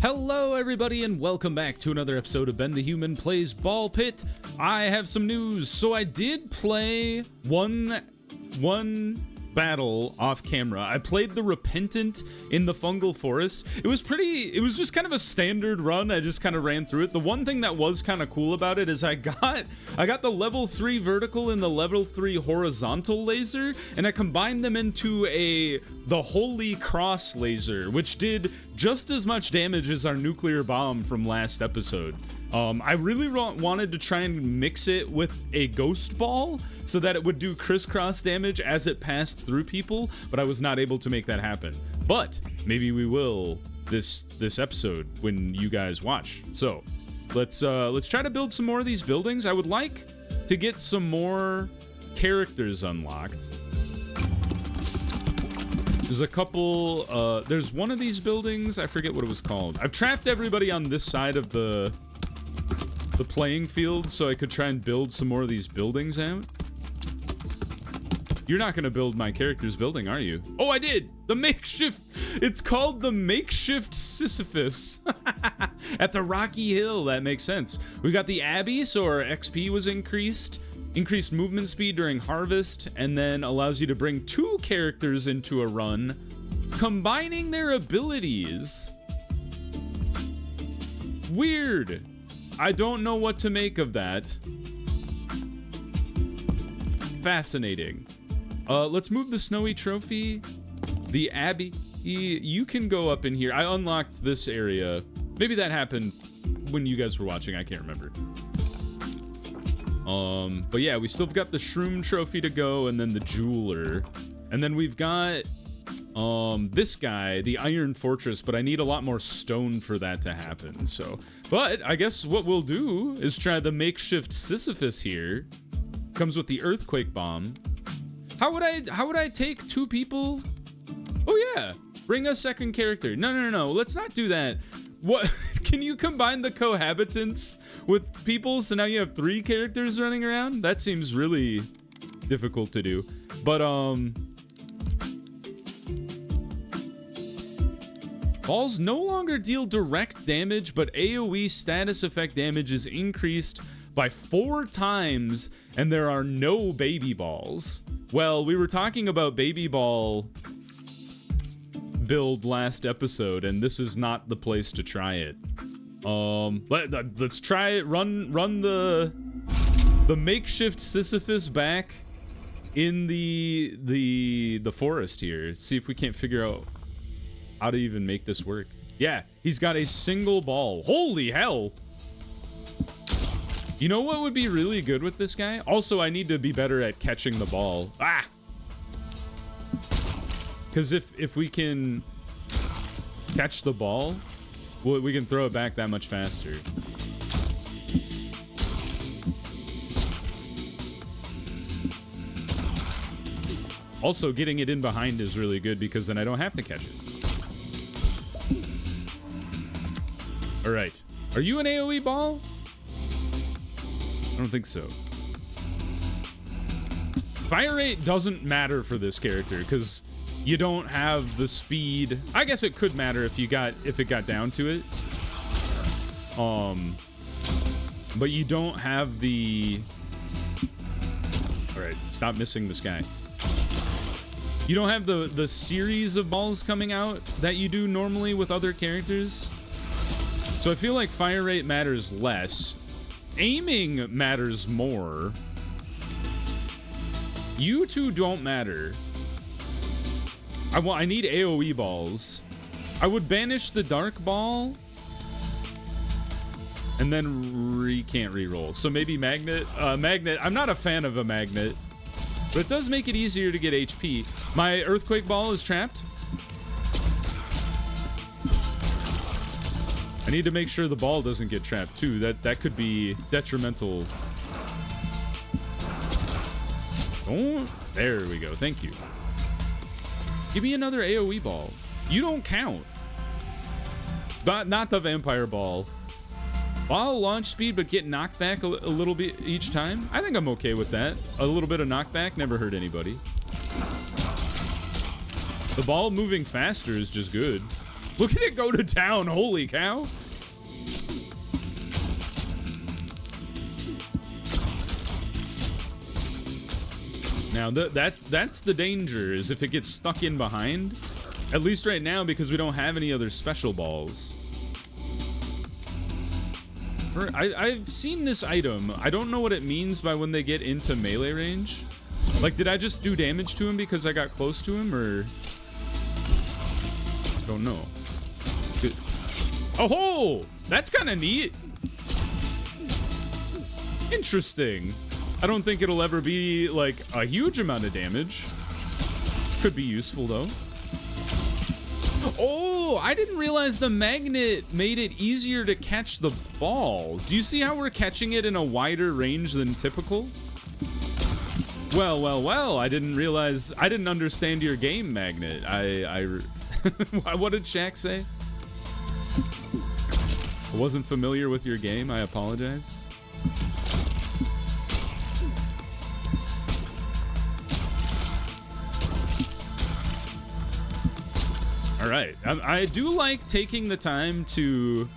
Hello everybody and welcome back to another episode of Ben the Human Plays Ball Pit. I have some news. So I did play one battle off camera. I played the Repentant in the Fungal Forest. It was just kind of a standard run. I just kind of ran through it. The one thing that was kind of cool about it is I got the level 3 vertical and the level 3 horizontal laser, and I combined them into the Holy Cross laser, which did just as much damage as our nuclear bomb from last episode. I really wanted to try and mix it with a ghost ball so that it would do crisscross damage as it passed through people, but I was not able to make that happen. But maybe we will this episode when you guys watch. So let's try to build some more of these buildings. I would like to get some more characters unlocked. There's a couple, there's one of these buildings, I forget what it was called. I've trapped everybody on this side of the playing field so I could try and build some more of these buildings out. You're not gonna build my character's building, are you? Oh, I did! The makeshift, it's called the makeshift Sisyphus. At the Rocky Hill, that makes sense. We got the Abbey, so our XP was increased movement speed during harvest, and then allows you to bring 2 characters into a run, combining their abilities. Weird. I don't know what to make of that. Fascinating. Let's move the snowy trophy. The Abbey, you can go up in here. I unlocked this area. Maybe that happened when you guys were watching, I can't remember. But yeah, we still got the Shroom trophy to go, and then the Jeweler. And then we've got, this guy, the Iron Fortress, but I need a lot more stone for that to happen, so. But I guess what we'll do is try the makeshift Sisyphus here. Comes with the Earthquake Bomb. How would I take 2 people? Oh yeah, bring a second character. No, let's not do that. What, can you combine the cohabitants with people so now you have 3 characters running around? That seems really difficult to do. But balls no longer deal direct damage, but AoE status effect damage is increased by 4 times, and there are no baby balls. Well, we were talking about baby ball build last episode, and this is not the place to try it. Let's try it. Run the makeshift Sisyphus back in the forest here. See if we can't figure out how to even make this work. Yeah, he's got a single ball. Holy hell! You know what would be really good with this guy? Also, I need to be better at catching the ball. Ah! Because if we can catch the ball, we can throw it back that much faster. Also, getting it in behind is really good because then I don't have to catch it. All right. Are you an AoE ball? I don't think so. Fire rate doesn't matter for this character because you don't have the speed. I guess it could matter if it got down to it. But you don't have the. All right, stop missing this guy. You don't have the series of balls coming out that you do normally with other characters. So I feel like fire rate matters less. Aiming matters more. You two don't matter. I need AoE balls. I would banish the dark ball. And then can't reroll. So maybe magnet. Magnet. I'm not a fan of a magnet. But it does make it easier to get HP. My earthquake ball is trapped. I need to make sure the ball doesn't get trapped too. That could be detrimental. Oh, there we go. Thank you. Give me another AoE ball. You don't count. Not the vampire ball. Ball launch speed, but get knocked back a little bit each time. I think I'm okay with that. A little bit of knockback never hurt anybody. The ball moving faster is just good. Look at it go to town. Holy cow. Now, that's the danger, is if it gets stuck in behind. At least right now, because we don't have any other special balls. I've seen this item. I don't know what it means by when they get into melee range. Like, did I just do damage to him because I got close to him, or... I don't know. Oh, that's kind of neat. Interesting. I don't think it'll ever be, like, a huge amount of damage. Could be useful, though. Oh, I didn't realize the magnet made it easier to catch the ball. Do you see how we're catching it in a wider range than typical? Well, I didn't realize, I didn't understand your game, Magnet. What did Shaq say? I wasn't familiar with your game, I apologize. All right, I do like taking the time to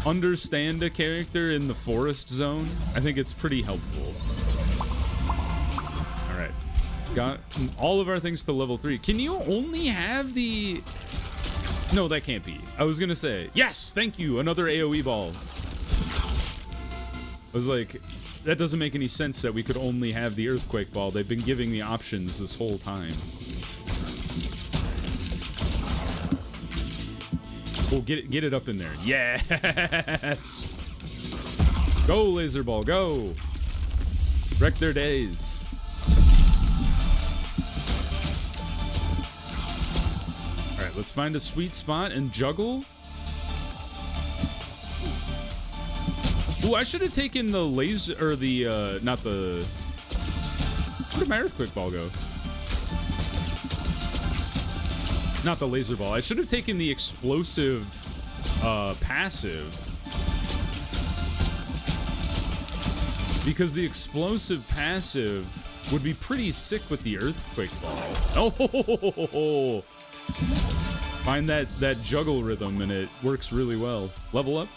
understand a character in the forest zone. I think it's pretty helpful. All right, got all of our things to level 3. Can you only have the... No, that can't be. I was gonna say, yes, thank you, another AoE ball. I was like, that doesn't make any sense that we could only have the earthquake ball. They've been giving me options this whole time. Oh, get it up in there. Yes! Go, laser ball, go! Wreck their days. Alright, let's find a sweet spot and juggle. Ooh, I should have taken the laser, or the, not the... Where did my earthquake ball go? Not the laser ball. I should have taken the explosive passive. Because the explosive passive would be pretty sick with the earthquake ball. Oh! Find that juggle rhythm and it works really well. Level up.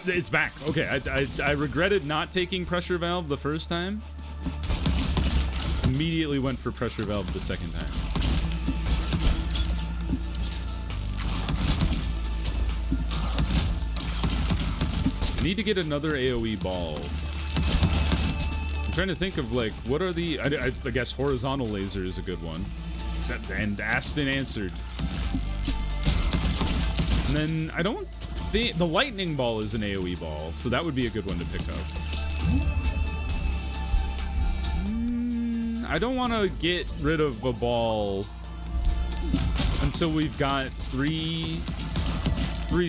It's back. Okay, I regretted not taking pressure valve the first time. Immediately went for pressure valve the second time. I need to get another AoE ball. I'm trying to think of, like, what are the... I guess horizontal laser is a good one. And asked and answered. And then I don't think... The lightning ball is an AoE ball, so that would be a good one to pick up. I don't want to get rid of a ball until we've got three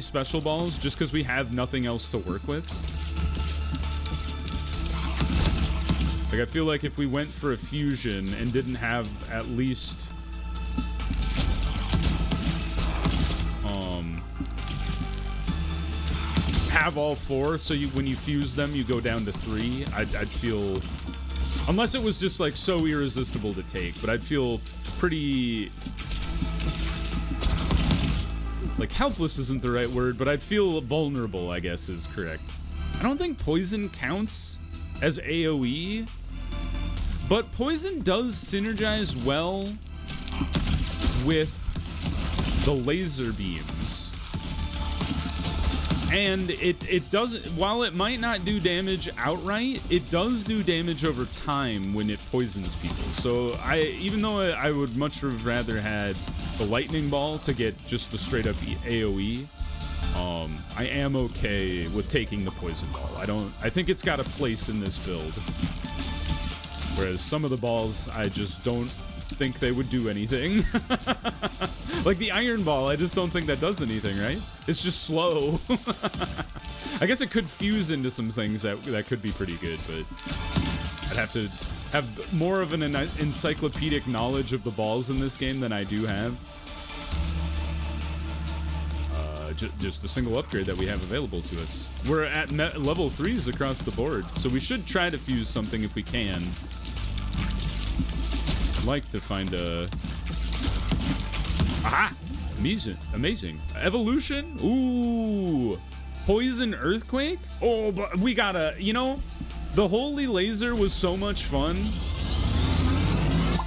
special balls, just because we have nothing else to work with. Like, I feel like if we went for a fusion and didn't have at least have all 4, so when you fuse them you go down to 3, I'd feel, unless it was just like so irresistible to take, but I'd feel pretty, like, helpless isn't the right word, but I'd feel vulnerable, I guess is correct. I don't think poison counts as AoE, but poison does synergize well with the laser beams. And it doesn't, while it might not do damage outright, it does do damage over time when it poisons people. So even though I would much have rather had the lightning ball to get just the straight up AoE, I am okay with taking the poison ball. I think it's got a place in this build. Whereas some of the balls, I just don't think they would do anything. Like the iron ball, I just don't think that does anything, right? It's just slow. I guess it could fuse into some things that could be pretty good, but I'd have to have more of an encyclopedic knowledge of the balls in this game than I do have. Just a single upgrade that we have available to us. We're at level 3s across the board, so we should try to fuse something if we can. I'd like to find a Aha! Amazing. Amazing. Evolution? Ooh. Poison earthquake? Oh, but we gotta, you know, the holy laser was so much fun.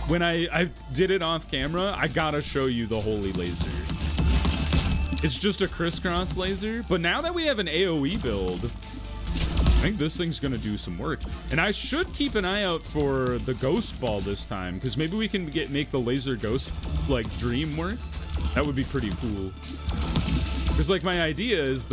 When I did it off camera, I gotta show you the holy laser. It's just a crisscross laser, but now that we have an AoE build, I think this thing's gonna do some work. And I should keep an eye out for the ghost ball this time, because maybe we can make the laser ghost like dream work. That would be pretty cool. Because like my idea is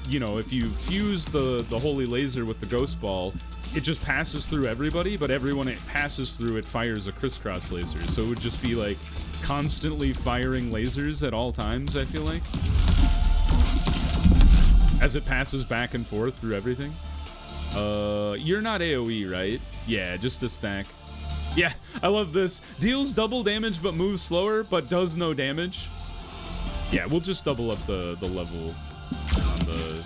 you know, if you fuse the holy laser with the ghost ball, it just passes through everybody, but everyone it passes through, it fires a crisscross laser. So it would just be like constantly firing lasers at all times, I feel like, as it passes back and forth through everything. You're not AoE, right? Yeah, just a stack. Yeah, I love this. Deals double damage but moves slower, but does no damage. Yeah, we'll just double up the level on the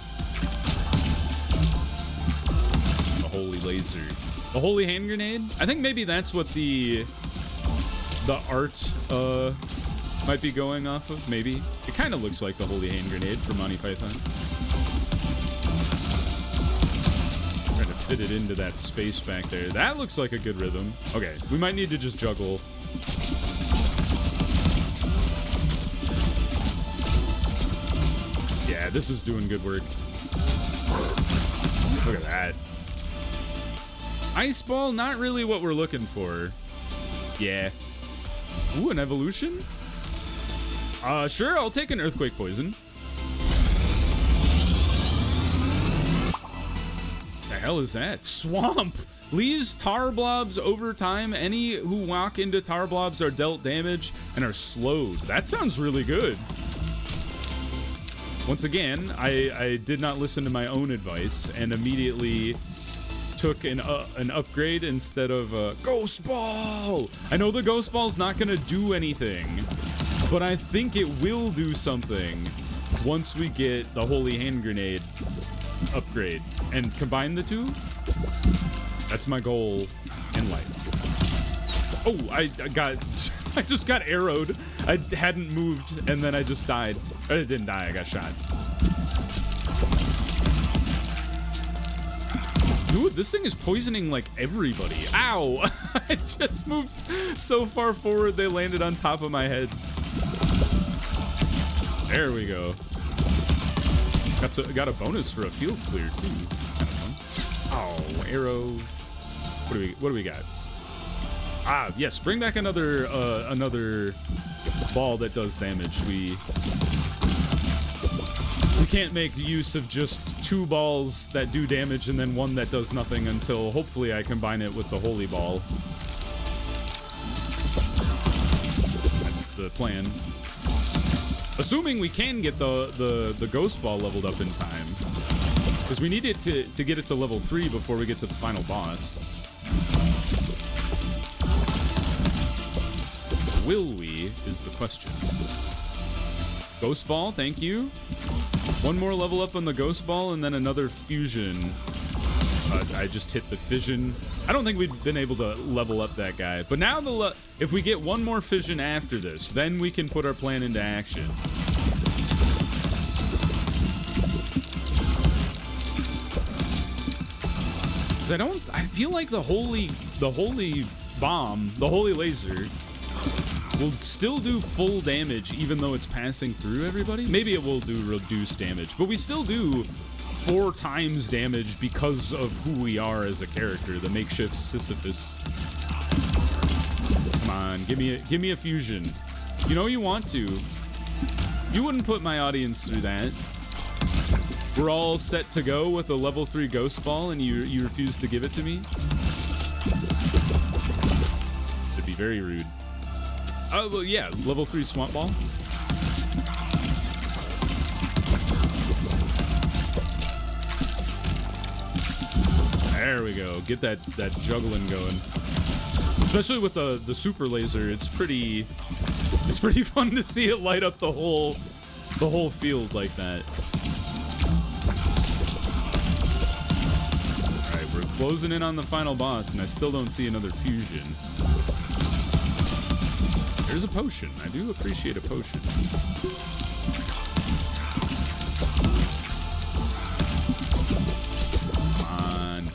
holy laser. The holy hand grenade? I think maybe that's what the art might be going off of, maybe. It kind of looks like the holy hand grenade from Monty Python. Trying to fit it into that space back there. That looks like a good rhythm. Okay, we might need to just juggle. Yeah, this is doing good work. Look at that. Ice ball, not really what we're looking for. Yeah. Ooh, an evolution? Sure, I'll take an earthquake poison. The hell is that? Swamp! Leaves tar blobs over time. Any who walk into tar blobs are dealt damage and are slowed. That sounds really good. Once again, I did not listen to my own advice and immediately took an upgrade instead of a ghost ball. I know the ghost ball's not gonna do anything, but I think it will do something once we get the holy hand grenade upgrade and combine the two. That's my goal in life. Oh, I just got arrowed. I hadn't moved and then I just died. I didn't die, I got shot. Dude, this thing is poisoning like everybody. Ow! I just moved so far forward they landed on top of my head. There we go. Got a bonus for a field clear too. That's kind of fun. Oh, arrow. What do we got? Ah, yes, bring back another ball that does damage. We can't make use of just 2 balls that do damage and then one that does nothing until hopefully I combine it with the holy ball. That's the plan. Assuming we can get the ghost ball leveled up in time. Because we need it to get it to level 3 before we get to the final boss. Will we, is the question. Ghost ball, thank you. One more level up on the ghost ball and then another fusion. I just hit the fission. I don't think we've been able to level up that guy. But now if we get one more fission after this, then we can put our plan into action. I feel like the holy bomb, the holy laser, will still do full damage even though it's passing through everybody. Maybe it will do reduced damage, but we still do 4 times damage because of who we are as a character, the makeshift Sisyphus. Come on, give me a fusion. You know you want to. You wouldn't put my audience through that. We're all set to go with a level 3 ghost ball and you refuse to give it to me? It'd be very rude. Oh, well, yeah, level 3 swamp ball. There we go. Get that juggling going. Especially with the super laser, it's pretty fun to see it light up the whole field like that. All right, we're closing in on the final boss, and I still don't see another fusion. There's a potion. I do appreciate a potion. Come on.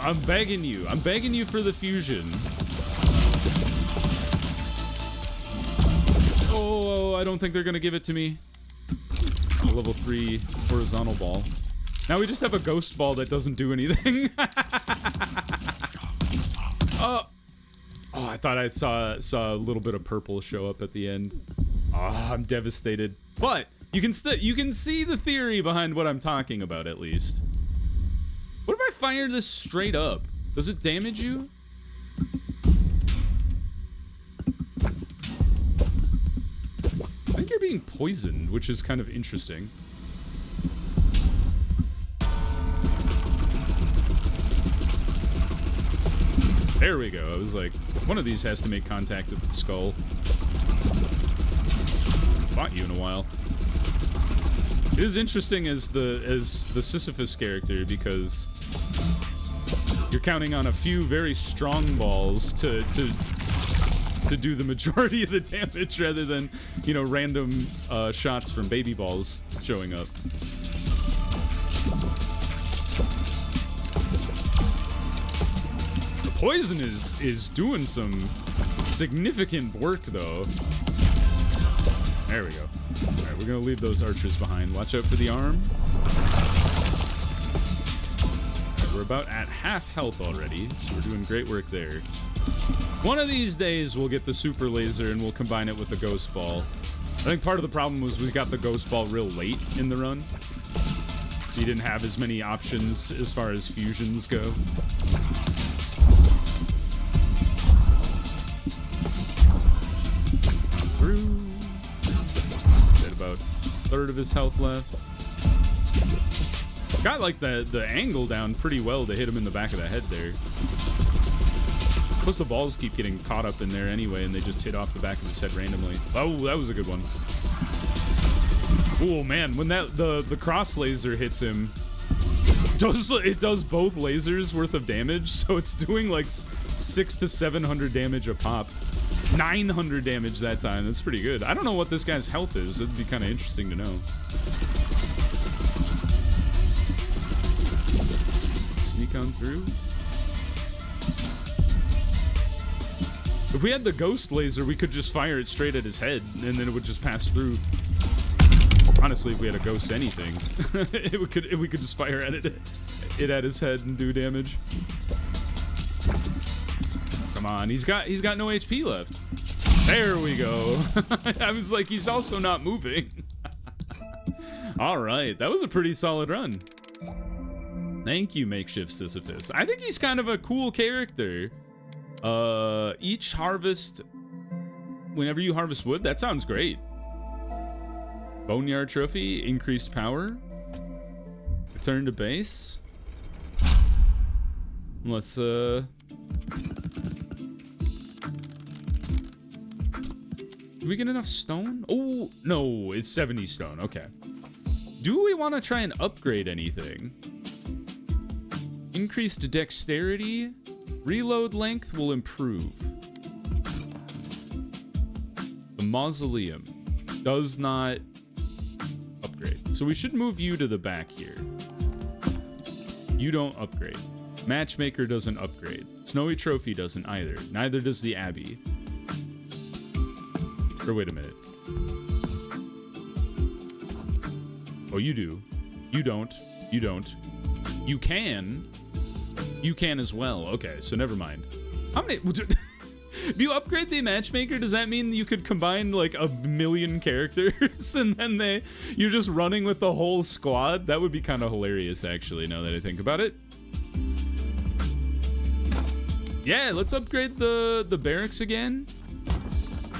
I'm begging you. I'm begging you for the fusion. Oh, I don't think they're going to give it to me. A level 3 horizontal ball. Now we just have a ghost ball that doesn't do anything. Oh, I thought I saw a little bit of purple show up at the end. Oh, I'm devastated. But you can see the theory behind what I'm talking about at least. What if I fire this straight up? Does it damage you? I think you're being poisoned, which is kind of interesting. There we go. I was like, one of these has to make contact with the skull. Haven't fought you in a while. It is interesting as the Sisyphus character because you're counting on a few very strong balls to do the majority of the damage rather than, you know, random shots from baby balls showing up. The poison is doing some significant work though. There we go. All right, we're gonna leave those archers behind. Watch out for the arm. Right, we're about at half health already, so we're doing great work there. One of these days we'll get the super laser and we'll combine it with the ghost ball. I think part of the problem was we got the ghost ball real late in the run, so you didn't have as many options as far as fusions go. Through. Got about a third of his health left. Got like the angle down pretty well to hit him in the back of the head there. Plus the balls keep getting caught up in there anyway, and they just hit off the back of his head randomly. Oh, that was a good one. Oh man, when the cross laser hits him, it does both lasers worth of damage, so it's doing like 600 to 700 damage a pop. 900 damage that time. That's pretty good. I don't know what this guy's health is. It'd be kind of interesting to know. Sneak on through. If we had the ghost laser, we could just fire it straight at his head, and then it would just pass through. Honestly, if we had a ghost anything, we could just fire at it at his head and do damage. Come on, he's got no HP left. There we go. I was like, he's also not moving. All right, that was a pretty solid run. Thank you, Makeshift Sisyphus. I think he's kind of a cool character. Each harvest, whenever you harvest wood, that sounds great. Boneyard Trophy, increased power. Return to base. Unless, do we get enough stone? Oh, no, it's 70 stone. Okay. Do we want to try and upgrade anything? Increased dexterity. Reload length will improve. The mausoleum does not upgrade. So we should move you to the back here. You don't upgrade. Matchmaker doesn't upgrade. Snowy Trophy doesn't either. Neither does the Abbey. Or wait a minute. Oh, you do. You don't. You don't. You can. You can as well. Okay, so never mind. How many... Do you upgrade the matchmaker? Does that mean you could combine like 1,000,000 characters and then you're just running with the whole squad? That would be kind of hilarious, actually, now that I think about it. Yeah, let's upgrade the barracks again.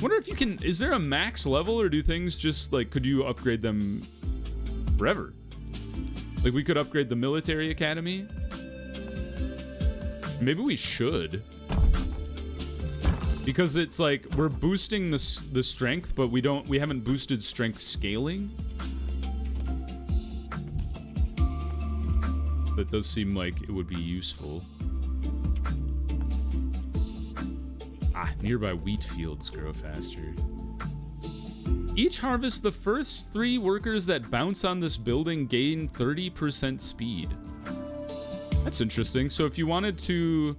Wonder if you can... Is there a max level, or do things just like... Could you upgrade them forever? Like, we could upgrade the military academy. Maybe we should. Because it's like we're boosting the strength, but we haven't boosted strength scaling. That does seem like it would be useful. Nearby wheat fields grow faster. Each harvest, the first 3 workers that bounce on this building gain 30% speed. That's interesting. So if you wanted to,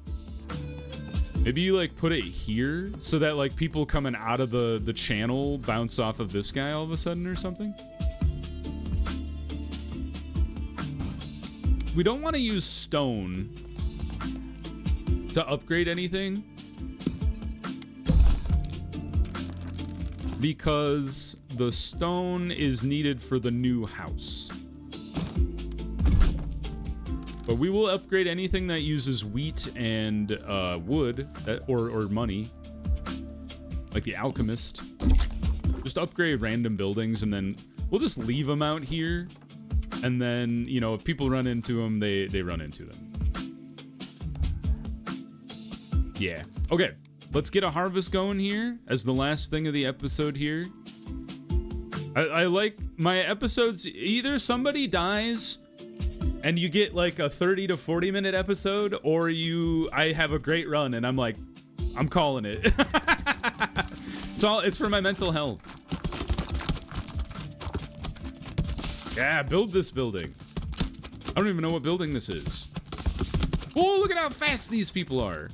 maybe you like put it here so that like people coming out of the channel bounce off of this guy all of a sudden or something. We don't want to use stone to upgrade anything, because the stone is needed for the new house. But we will upgrade anything that uses wheat and wood, or money, like the alchemist. Just upgrade random buildings, and then we'll just leave them out here. And then, you know, if people run into them, they run into them. Yeah. Okay. Let's get a harvest going here as the last thing of the episode here. I like my episodes, either somebody dies and you get like a 30 to 40 minute episode, or I have a great run and I'm like, I'm calling it. It's for my mental health. Yeah, build this building. I don't even know what building this is. Oh, look at how fast these people are.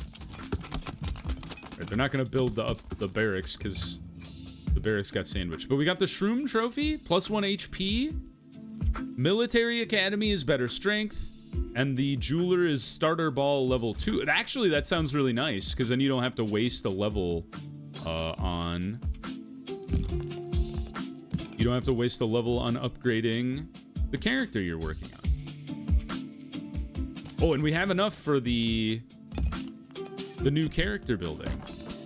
Right, they're not gonna build the barracks because the barracks got sandwiched. But we got the Shroom Trophy, +1 HP. Military Academy is better strength. And the Jeweler is Starter Ball level 2. Actually, that sounds really nice, because then you don't have to waste a level on... You don't have to waste a level on upgrading the character you're working on. Oh, and we have enough for the new character building.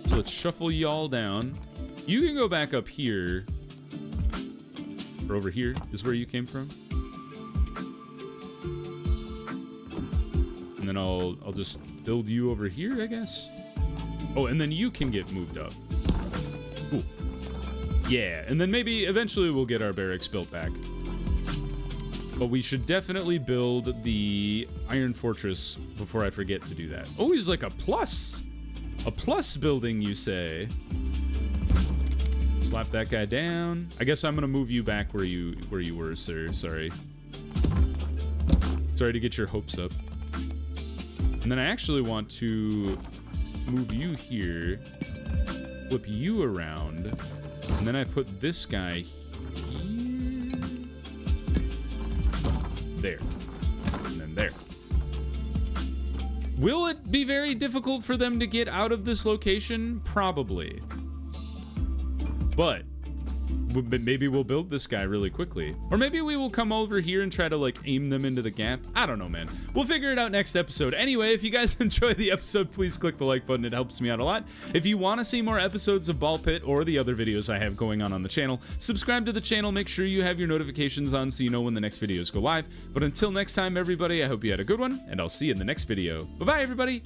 So let's shuffle y'all down. You can go back up here. Or over here is where you came from. And then I'll just build you over here, I guess. Oh, and then you can get moved up. Cool. Yeah, and then maybe eventually we'll get our barracks built back. But we should definitely build the Iron Fortress before I forget to do that. Oh, he's like a plus. A plus building, you say? Slap that guy down. I guess I'm gonna move you back where you were, sir. Sorry. Sorry to get your hopes up. And then I actually want to move you here, flip you around, and then I put this guy here, there, and then there. Will it be very difficult for them to get out of this location? Probably. But maybe we'll build this guy really quickly. Or maybe we will come over here and try to like aim them into the gap. I don't know, man. We'll figure it out next episode. Anyway, if you guys enjoyed the episode, please click the like button. It helps me out a lot. If you want to see more episodes of Ball Pit or the other videos I have going on the channel, subscribe to the channel. Make sure you have your notifications on so you know when the next videos go live. But until next time, everybody, I hope you had a good one, and I'll see you in the next video. Bye-bye, everybody.